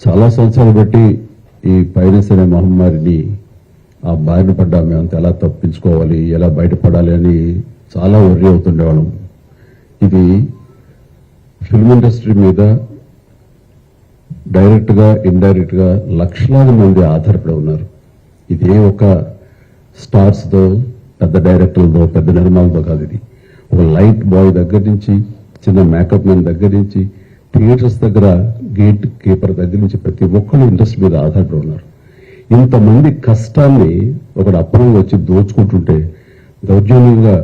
చాలా సంవత్సరాలు బట్టి ఈ పైరస్ అనే మహమ్మారిని ఆ బారిన పడ్డా మేమంతా ఎలా తప్పించుకోవాలి, ఎలా బయటపడాలి అని చాలా వర్రీ అవుతుండేవాళ్ళం. ఇది ఫిల్మ్ ఇండస్ట్రీ మీద డైరెక్ట్గా ఇండైరెక్ట్గా లక్షలాది మంది ఆధారపడి ఉన్నారు. ఇది ఒక స్టార్స్తో, పెద్ద డైరెక్టర్లతో, పెద్ద నిర్మాలతో కాదు. ఇది ఒక లైట్ బాయ్ దగ్గర నుంచి, చిన్న మేకప్ మ్యాన్ దగ్గర నుంచి, థియేటర్స్ దగ్గర గేట్ కీపర్ దగ్గర నుంచి ప్రతి ఒక్కరు ఇండస్ట్రీ మీద ఆధారపడి ఉన్నారు. ఇంతమంది కష్టాన్ని ఒకడు అప్పనంగా వచ్చి దోచుకుంటుంటే, దౌర్జన్యంగా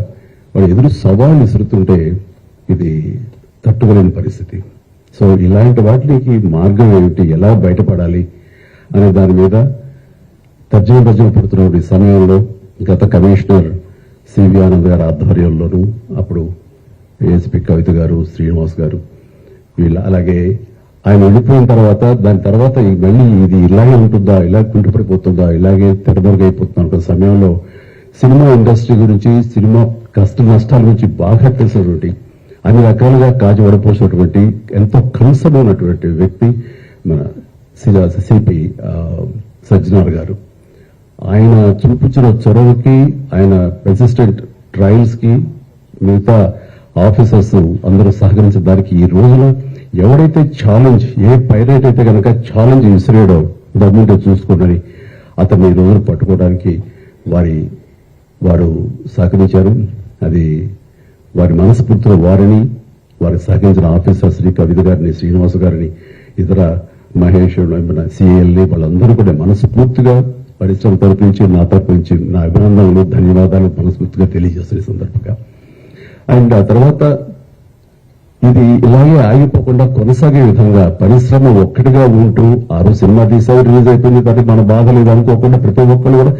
వాడు ఎదురు సవాళ్ళు విసురుతుంటే ఇది తట్టుకోలేని పరిస్థితి. సో ఇలాంటి వాటికి మార్గం ఏమిటి, ఎలా బయటపడాలి అనే దాని మీద తర్జన పడుతున్న ఈ సమయంలో గత కమిషనర్ సివి ఆనంద్ గారి ఆధ్వర్యంలోనూ, అప్పుడు ఏఎస్పీ కవిత గారు, శ్రీనివాస్ గారు, వీళ్ళు, అలాగే ఆయన వెళ్ళిపోయిన తర్వాత దాని తర్వాత మళ్ళీ ఇది ఇలాగే ఉంటుందా, ఇలా కుంటుపడిపోతుందా, ఇలాగే తెరమరుగైపోతుందా అనుకున్న సమయంలో సినిమా ఇండస్ట్రీ గురించి, సినిమా కష్ట నష్టాల గురించి బాగా తెలిసినటువంటి, అన్ని రకాలుగా కాజు వడపోసినటువంటి, ఎంతో కనసమైనటువంటి వ్యక్తి మన సిపి సజ్జనార్ గారు. ఆయన చూపించిన చొరవకి, ఆయన రెసిస్టెంట్ ట్రయల్స్ కి మిగతా ఆఫీసర్స్ అందరూ సహకరించిన దానికి ఈ రోజున ఎవడైతే ఛాలెంజ్, ఏ పైరేట్ అయితే కనుక ఛాలెంజ్ విసిరాడో గవర్నమెంట్ చూసుకోండి, అతన్ని ఈ రోజున పట్టుకోవడానికి వారు సహకరించారు. అది వారి మనస్ఫూర్తిలో వారిని, వారికి సహకరించిన ఆఫీసర్ శ్రీ కవిత గారిని, శ్రీనివాస్ గారిని, ఇతర మహేష్, సిఎల్ని, వాళ్ళందరూ కూడా మనస్ఫూర్తిగా పరిశ్రమ తరపు నుంచి, నా తరపు నుంచి నా అభినందనలు, ధన్యవాదాలు మనస్ఫూర్తిగా తెలియజేస్తున్న సందర్భంగా. అండ్ ఆ తర్వాత ఇది ఇలాగే ఆగిపోకుండా కొనసాగే విధంగా పరిశ్రమ ఒక్కటిగా ఉంటూ, ఆ రోజు సినిమా తీసావు, రిలీజ్ అయిపోయింది కాబట్టి మన బాధ లేదు అనుకోకుండా ప్రతి ఒక్కరు కూడా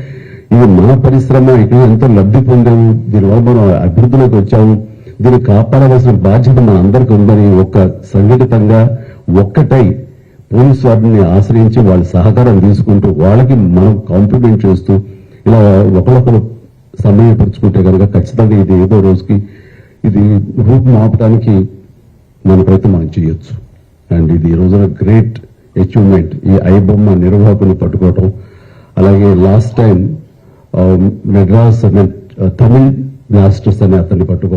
ఇది మన పరిశ్రమ, ఇక్కడ ఎంతో లబ్ధి పొందాము, దీనివల్ల మనం అభివృద్ధిలోకి వచ్చాము, దీన్ని కాపాడవలసిన బాధ్యత మన అందరికీ ఉందని ఒక సంఘటితంగా ఒక్కటై పోలీసు వారిని ఆశ్రయించి వాళ్ళ సహకారం తీసుకుంటూ, వాళ్ళకి మనం కాంప్లిమెంట్ చేస్తూ ఇలా ఒకరొకరు సమయపరుచుకుంటే కనుక ఖచ్చితంగా ఇది ఏదో రోజుకి ఇది రూపు మాపడానికి మన ప్రయత్నం మనం చేయొచ్చు. అండ్ ఇది ఈ రోజున గ్రేట్ అచీవ్మెంట్, ఈ ఐబొమ్మ నిర్వాహకుని పట్టుకోవటం. అలాగే last time Madras Tamil masters అనే అతన్ని పట్టుకోవడం.